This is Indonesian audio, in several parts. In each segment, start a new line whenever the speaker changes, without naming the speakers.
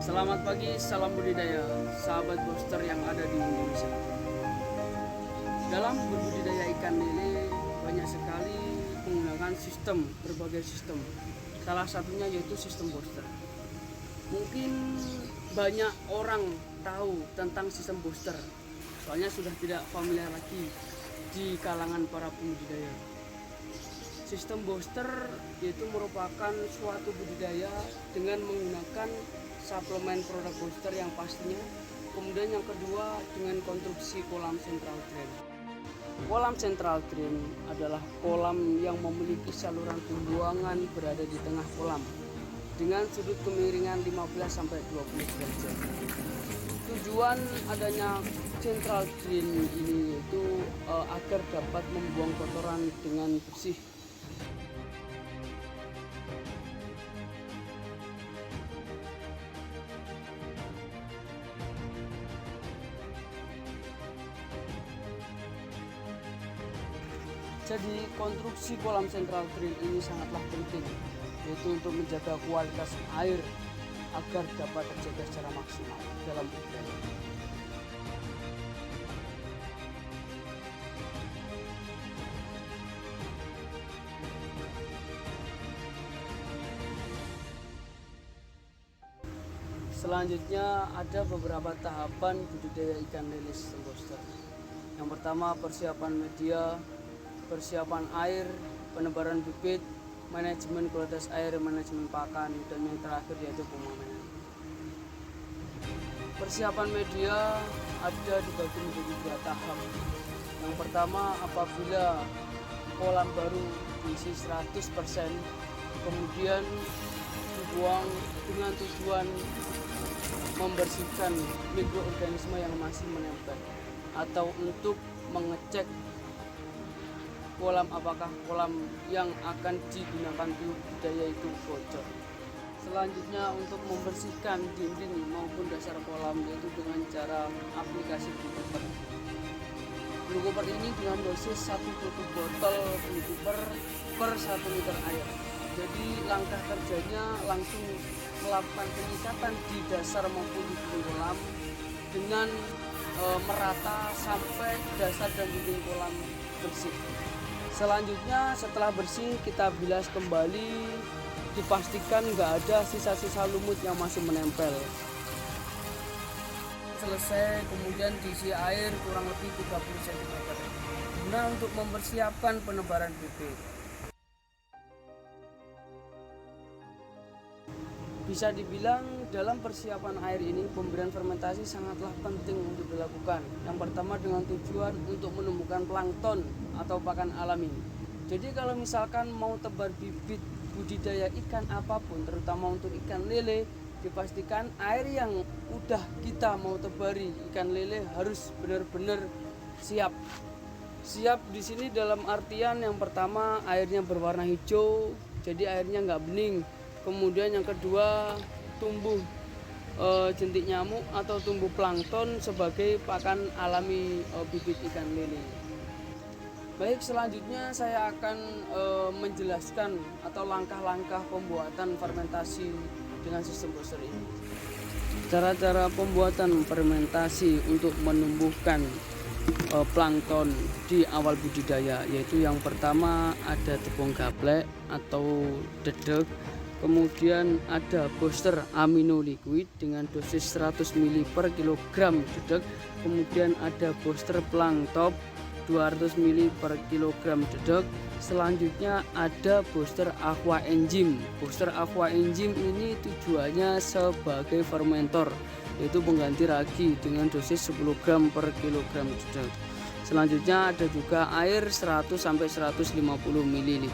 Selamat pagi, salam budidaya, sahabat booster yang ada di Indonesia. Dalam berbudidaya ikan lele banyak sekali menggunakan berbagai sistem. Salah satunya yaitu sistem booster. Mungkin banyak orang tahu tentang sistem booster, soalnya sudah tidak familiar lagi di kalangan para pembudidaya. Sistem booster yaitu merupakan suatu budidaya dengan menggunakan suplemen produk booster yang pastinya. Kemudian yang kedua dengan konstruksi kolam central drain. Kolam central drain adalah kolam yang memiliki saluran pembuangan berada di tengah kolam dengan sudut kemiringan 15-20 derajat. Tujuan adanya central drain ini yaitu agar dapat membuang kotoran dengan bersih. Jadi konstruksi kolam central drain ini sangatlah penting, yaitu untuk menjaga kualitas air agar dapat terjaga secara maksimal dalam budidaya. Selanjutnya ada beberapa tahapan budidaya ikan lele sistem booster. Yang pertama persiapan media, persiapan air, penebaran bibit, manajemen kualitas air, manajemen pakan, dan yang terakhir yaitu pemakanan. Persiapan media ada dibagi menjadi 2 tahap. Yang pertama apabila kolam baru diisi 100%, kemudian dibuang dengan tujuan membersihkan mikroorganisme yang masih menempel atau untuk mengecek kolam apakah kolam yang akan digunakan di budidaya itu bocor. Selanjutnya untuk membersihkan dinding maupun dasar kolam yaitu dengan cara aplikasi blue cooper. Blue cooper ini dengan dosis 1 tutup botol blue cooper per 1 liter air. Jadi langkah kerjanya langsung melakukan penyikapan di dasar maupun di dinding kolam dengan merata sampai dasar dan dinding kolam bersih. Selanjutnya setelah bersih kita bilas kembali, dipastikan nggak ada sisa-sisa lumut yang masih menempel. Selesai kemudian diisi air kurang lebih 30 cm guna untuk mempersiapkan penebaran bibit. Bisa dibilang dalam persiapan air ini pemberian fermentasi sangatlah penting untuk dilakukan. Yang pertama dengan tujuan untuk menumbuhkan plankton atau pakan alami. Jadi kalau misalkan mau tebar bibit budidaya ikan apapun, terutama untuk ikan lele, dipastikan air yang udah kita mau tebari ikan lele harus benar-benar siap. Siap di sini dalam artian yang pertama airnya berwarna hijau, jadi airnya nggak bening. Kemudian yang kedua tumbuh jentik nyamuk atau tumbuh plankton sebagai pakan alami bibit ikan lele. Baik, selanjutnya saya akan menjelaskan atau langkah-langkah pembuatan fermentasi dengan sistem booster ini. Cara-cara pembuatan fermentasi untuk menumbuhkan plankton di awal budidaya, yaitu yang pertama ada tepung gaplek atau dedek. Kemudian ada booster amino liquid dengan dosis 100 ml per kilogram dedek. Kemudian ada booster plankton 200 ml per kilogram dedek. Selanjutnya ada booster aqua enzim. Booster aqua enzim ini tujuannya sebagai fermentor, yaitu pengganti ragi dengan dosis 10 gram per kilogram dedek. Selanjutnya ada juga air 100-150 ml.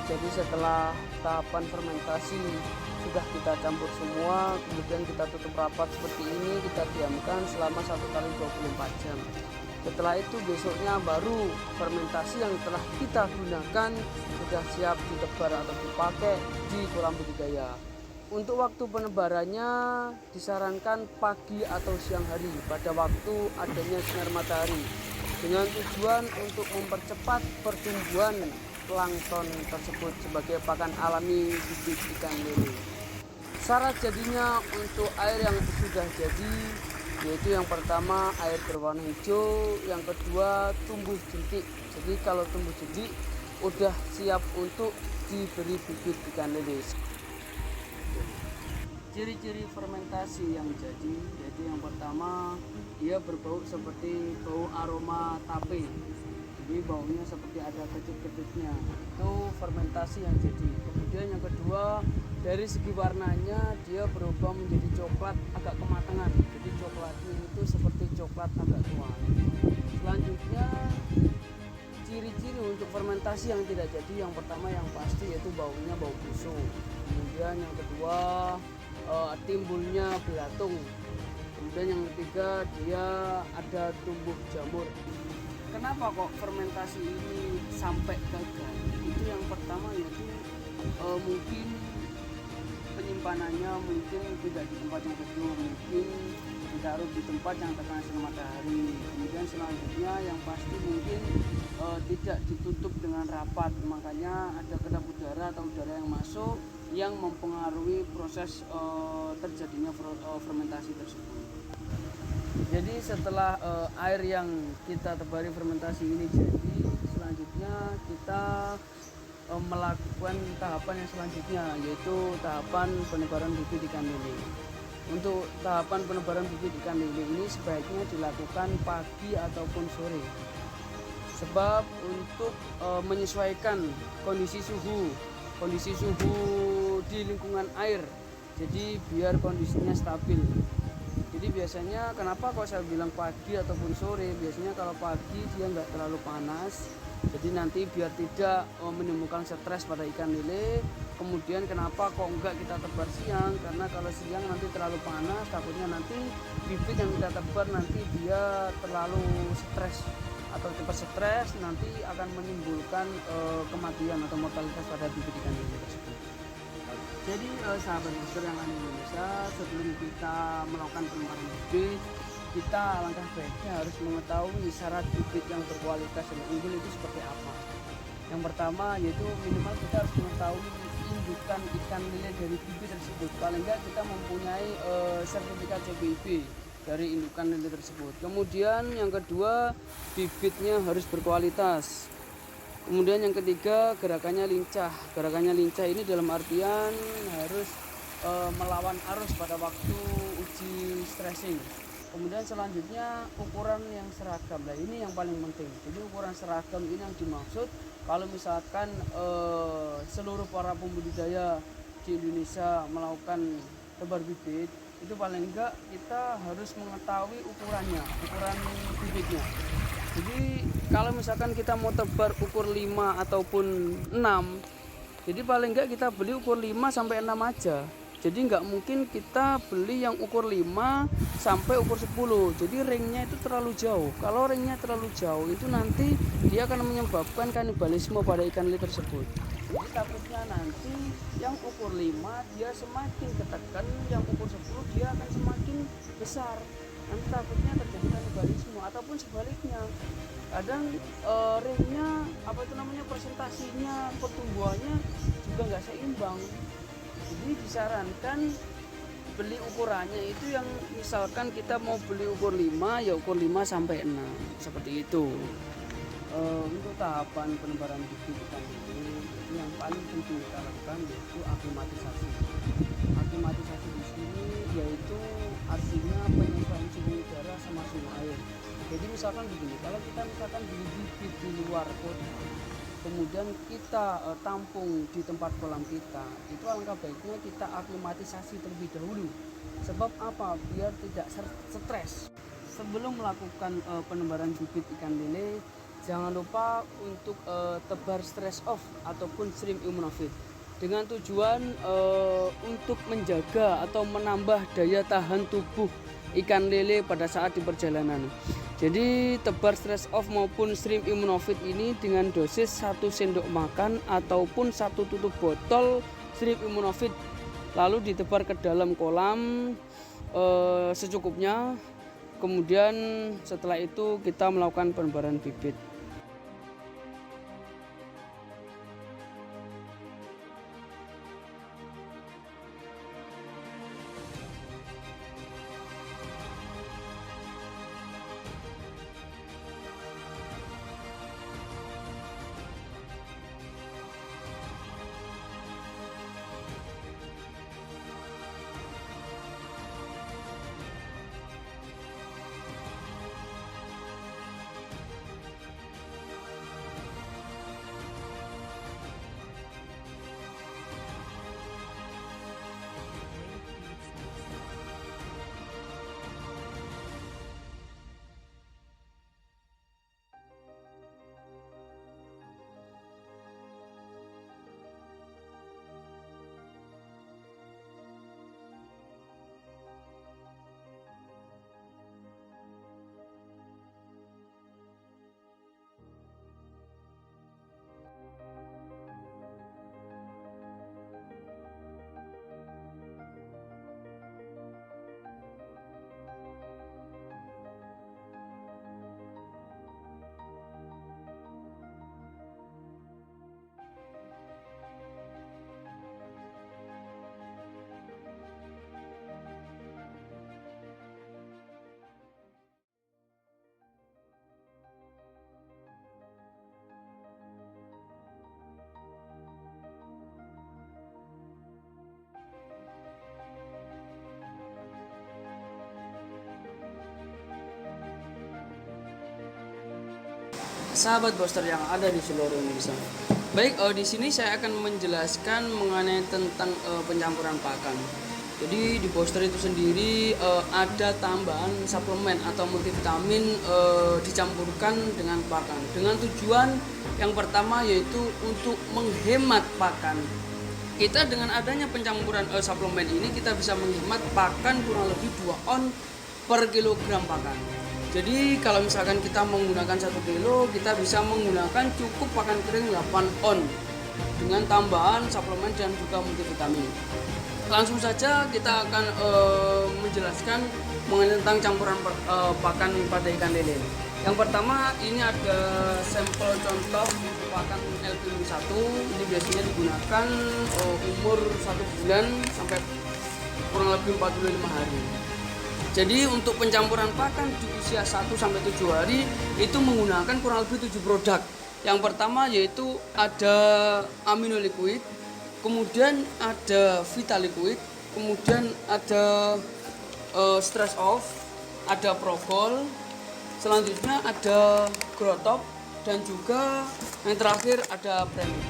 Jadi setelah tahapan fermentasi sudah kita campur semua, kemudian kita tutup rapat seperti ini, kita diamkan selama 1 kali 24 jam. Setelah itu besoknya baru fermentasi yang telah kita gunakan sudah siap ditebar atau dipakai di kolam budidaya. Untuk waktu penebarannya disarankan pagi atau siang hari pada waktu adanya sinar matahari, dengan tujuan untuk mempercepat pertumbuhan plankton tersebut sebagai pakan alami bibit ikan lele. Syarat jadinya untuk air yang sudah jadi yaitu yang pertama air berwarna hijau, yang kedua tumbuh jentik. Jadi kalau tumbuh jentik udah siap untuk diberi bibit ikan lele. Ciri-ciri fermentasi yang jadi yaitu yang pertama dia berbau seperti bau aroma tape. Jadi baunya seperti ada kecut-kecutnya, itu fermentasi yang jadi. Kemudian yang kedua, dari segi warnanya dia berubah menjadi coklat agak kematangan. Jadi coklatnya itu seperti coklat agak tua. Selanjutnya ciri-ciri untuk fermentasi yang tidak jadi, yang pertama yang pasti yaitu baunya bau busuk. Kemudian yang kedua timbulnya belatung. Kemudian yang ketiga dia ada tumbuh jamur. Kenapa kok fermentasi ini sampai gagal? Itu yang pertama yaitu mungkin penyimpanannya mungkin tidak di tempat yang teduh, mungkin ditaruh di tempat yang terkena sinar matahari. Kemudian selanjutnya yang pasti mungkin tidak ditutup dengan rapat, makanya ada kedap udara atau udara yang masuk yang mempengaruhi proses terjadinya fermentasi tersebut. Jadi setelah air yang kita tebari fermentasi ini jadi, selanjutnya kita melakukan tahapan yang selanjutnya yaitu tahapan penebaran bibit ikan lele. Untuk tahapan penebaran bibit ikan lele ini sebaiknya dilakukan pagi ataupun sore. Sebab untuk menyesuaikan kondisi suhu di lingkungan air. Jadi biar kondisinya stabil. Jadi biasanya kenapa kalau saya bilang pagi ataupun sore, biasanya kalau pagi dia nggak terlalu panas, jadi nanti biar tidak menimbulkan stres pada ikan lele. Kemudian kenapa kok enggak kita tebar siang, karena kalau siang nanti terlalu panas, takutnya nanti bibit yang kita tebar nanti dia terlalu stres atau cepat stres, nanti akan menimbulkan kematian atau mortalitas pada bibit ikan lele tersebut. Jadi sahabat booster yang ada di Indonesia, sebelum kita melakukan penebaran bibit, kita alangkah baiknya harus mengetahui syarat bibit yang berkualitas dan unggul itu seperti apa. Yang pertama yaitu minimal kita harus mengetahui indukan ikan lele dari bibit tersebut. Paling enggak kita mempunyai sertifikat CPIB dari indukan lele tersebut. Kemudian yang kedua, bibitnya harus berkualitas. Kemudian yang ketiga, gerakannya lincah. Gerakannya lincah ini dalam artian harus melawan arus pada waktu uji stressing. Kemudian selanjutnya ukuran yang seragam. Nah ini yang paling penting. Jadi ukuran seragam ini yang dimaksud kalau misalkan seluruh para pembudidaya di Indonesia melakukan tebar bibit, itu paling enggak kita harus mengetahui ukuran bibitnya. Jadi kalau misalkan kita mau tebar ukur 5 ataupun 6, jadi paling enggak kita beli ukur 5 sampai 6 aja. Jadi nggak mungkin kita beli yang ukur 5 sampai ukur 10. Jadi ringnya itu terlalu jauh. Kalau ringnya terlalu jauh itu nanti dia akan menyebabkan kanibalisme pada ikan lele tersebut. Jadi takutnya nanti yang ukur 5 dia semakin ketekan, yang ukur 10 dia akan semakin besar. Nanti takutnya terjadi kanibalisme ataupun sebaliknya. Kadang ringnya presentasinya pertumbuhannya juga nggak seimbang. Jadi disarankan beli ukurannya itu yang misalkan kita mau beli ukur 5 ya ukur 5 sampai 6 seperti itu. Untuk tahapan penebaran bibit ikan lele itu yang paling penting kita lakukan yaitu aklimatisasi. Aklimatisasi di sini yaitu artinya penyesuaian suhu udara sama suhu air. Jadi misalkan begini, kalau kita misalkan beli bibit di luar kota, kemudian kita tampung di tempat kolam kita, itu alangkah baiknya kita aklimatisasi terlebih dahulu. Sebab apa? Biar tidak stres. Sebelum melakukan penebaran bibit ikan lele, jangan lupa untuk tebar stress off ataupun shrimp immunofit dengan tujuan untuk menjaga atau menambah daya tahan tubuh ikan lele pada saat di perjalanan. Jadi tebar stress off maupun shrimp immunofit ini dengan dosis 1 sendok makan ataupun 1 tutup botol shrimp immunofit, lalu ditebar ke dalam kolam secukupnya. Kemudian setelah itu kita melakukan penebaran bibit. Sahabat Boster yang ada di seluruh Indonesia. Baik, di sini saya akan menjelaskan mengenai tentang pencampuran pakan. Jadi di Boster itu sendiri ada tambahan suplemen atau multivitamin dicampurkan dengan pakan dengan tujuan yang pertama yaitu untuk menghemat pakan. Kita dengan adanya pencampuran suplemen ini kita bisa menghemat pakan kurang lebih 2 on per kilogram pakan. Jadi kalau misalkan kita menggunakan 1 kilo, kita bisa menggunakan cukup pakan kering 8 on dengan tambahan suplemen dan juga multivitamin. Langsung saja kita akan menjelaskan mengenai tentang campuran pakan pada ikan lele. Yang pertama ini ada sampel contoh pakan LPU1. Ini biasanya digunakan umur 1 bulan sampai kurang lebih 45 hari. Jadi untuk pencampuran pakan di usia 1-7 hari itu menggunakan kurang lebih 7 produk. Yang pertama yaitu ada amino liquid, kemudian ada vita liquid, kemudian ada stress off, ada progol, selanjutnya ada growtop, dan juga yang terakhir ada premium.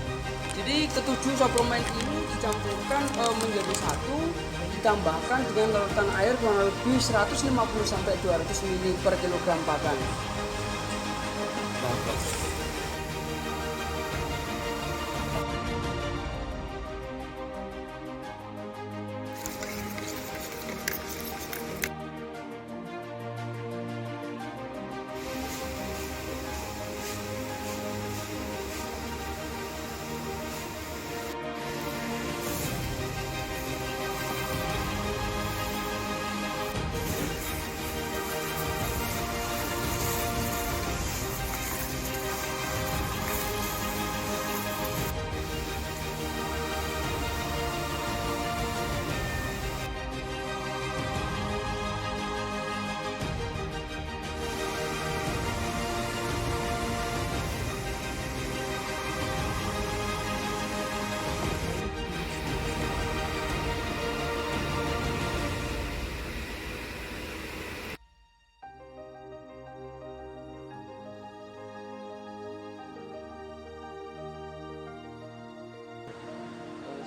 Jadi ketujuh suplemen ini dicampurkan menjadi satu, ditambahkan dengan larutan air kurang lebih 150 sampai 200 ml per kilogram pakan.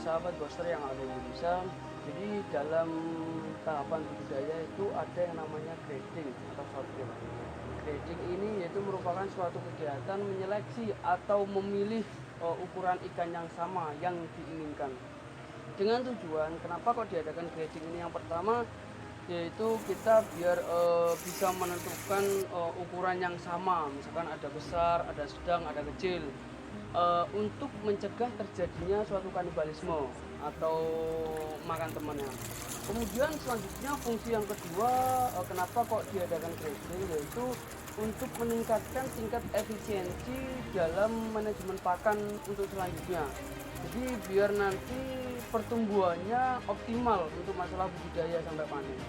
Sahabat Boster yang ada di Indonesia, jadi dalam tahapan budidaya itu ada yang namanya grading atau sortir. grading ini yaitu merupakan suatu kegiatan menyeleksi atau memilih ukuran ikan yang sama yang diinginkan. Dengan tujuan kenapa kok diadakan grading ini, yang pertama yaitu kita biar bisa menentukan ukuran yang sama, misalkan ada besar, ada sedang, ada kecil, untuk mencegah terjadinya suatu kanibalisme atau makan temannya. Kemudian selanjutnya fungsi yang kedua, kenapa kok diadakan grading, yaitu untuk meningkatkan tingkat efisiensi dalam manajemen pakan untuk selanjutnya. Jadi biar nanti pertumbuhannya optimal untuk masalah budidaya sampai panen.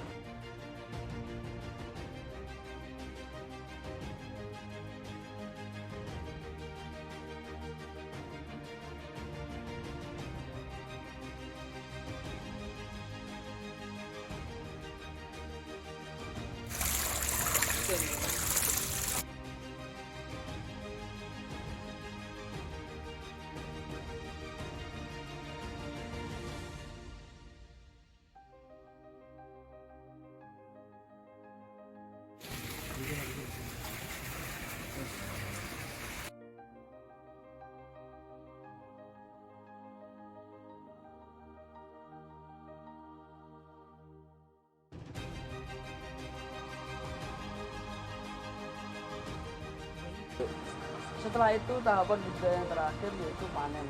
Setelah itu tahapan budidaya yang terakhir yaitu panen.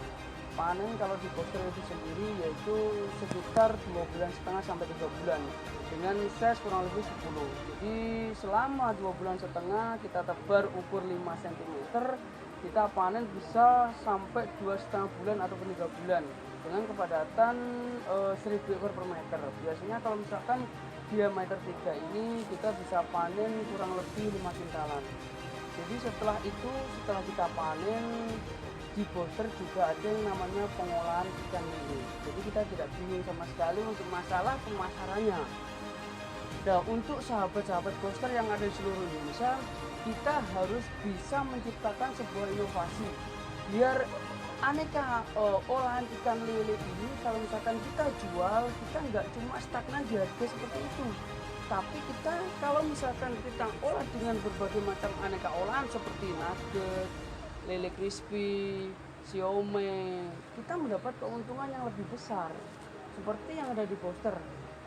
Panen kalau di poster itu sendiri yaitu sekitar 2,5 bulan sampai 3 bulan dengan size kurang lebih 10. Jadi selama 2,5 bulan kita tebar ukur 5 cm, kita panen bisa sampai 2,5 bulan atau 3 bulan dengan kepadatan 1000 ekor per meter. Biasanya kalau misalkan diameter 3 ini kita bisa panen kurang lebih 5 kintalan. Jadi setelah itu, setelah kita panen, di poster juga ada yang namanya pengolahan ikan lele. Jadi kita tidak bingung sama sekali untuk masalah pemasarannya. Nah, untuk sahabat-sahabat poster yang ada di seluruh Indonesia, kita harus bisa menciptakan sebuah inovasi biar aneka olahan ikan lele ini kalau misalkan kita jual, kita nggak cuma stagnan di harga seperti itu, tapi kita kalau misalkan kita olah dengan berbagai macam aneka olahan seperti nugget, lele crispy, siomay, kita mendapat keuntungan yang lebih besar seperti yang ada di poster.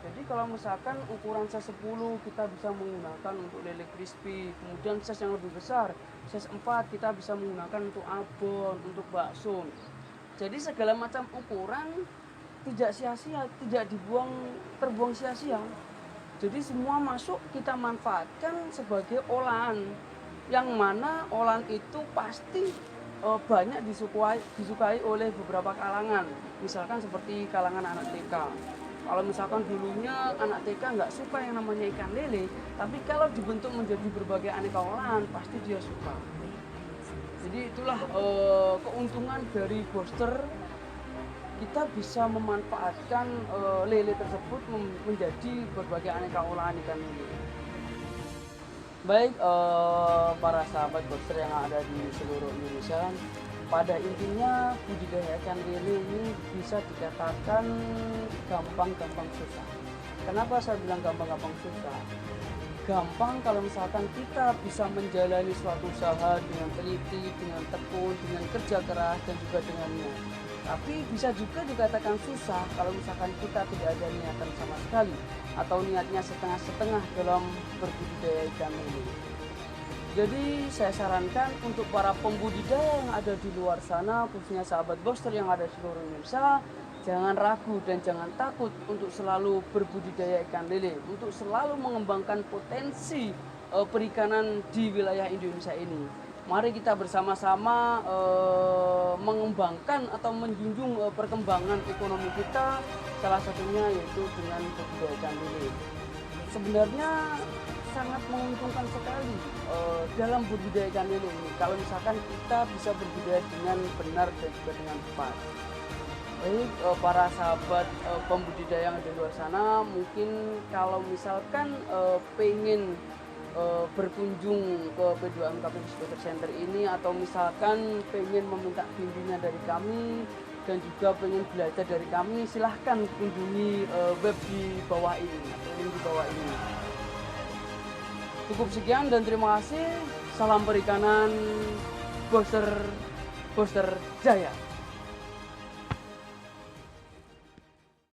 Jadi kalau misalkan ukuran size 10 kita bisa menggunakan untuk lele crispy, kemudian size yang lebih besar size 4 kita bisa menggunakan untuk abon, untuk bakso. Jadi segala macam ukuran tidak sia-sia, tidak terbuang sia-sia. Jadi semua masuk kita manfaatkan sebagai olahan, yang mana olahan itu pasti banyak disukai oleh beberapa kalangan, misalkan seperti kalangan anak TK. Kalau misalkan dulunya anak TK nggak suka yang namanya ikan lele, tapi kalau dibentuk menjadi berbagai aneka olahan pasti dia suka. Jadi itulah keuntungan dari booster. Kita bisa memanfaatkan lele tersebut menjadi berbagai aneka olahan ikan lele. Baik para sahabat booster yang ada di seluruh Indonesia, pada intinya budidaya ikan lele ini bisa dikatakan gampang-gampang susah. Kenapa saya bilang gampang-gampang susah? Gampang kalau misalkan kita bisa menjalani suatu usaha dengan teliti, dengan tekun, dengan kerja keras, dan juga dengan niat. Tapi bisa juga dikatakan susah kalau misalkan kita tidak ada niatan sama sekali atau niatnya setengah-setengah dalam berbudidaya ikan lele. Jadi saya sarankan untuk para pembudidaya yang ada di luar sana, khususnya sahabat booster yang ada di seluruh Indonesia, jangan ragu dan jangan takut untuk selalu berbudidaya ikan lele, untuk selalu mengembangkan potensi perikanan di wilayah Indonesia ini. Mari kita bersama-sama mengembangkan atau menjunjung perkembangan ekonomi kita, salah satunya yaitu dengan budidaya ikan lele. Sebenarnya sangat menguntungkan sekali dalam budidaya ikan lele ini kalau misalkan kita bisa berbudidaya dengan benar dan juga dengan tepat. Baik para sahabat pembudidaya yang ada di luar sana, mungkin kalau misalkan pengen berkunjung ke P2MKP Distributor Center ini atau misalkan pengen meminta bimbingan dari kami dan juga pengen belajar dari kami, silahkan kunjungi web di bawah ini atau link di bawah ini. Cukup sekian dan terima kasih. Salam perikanan, Boster Jaya.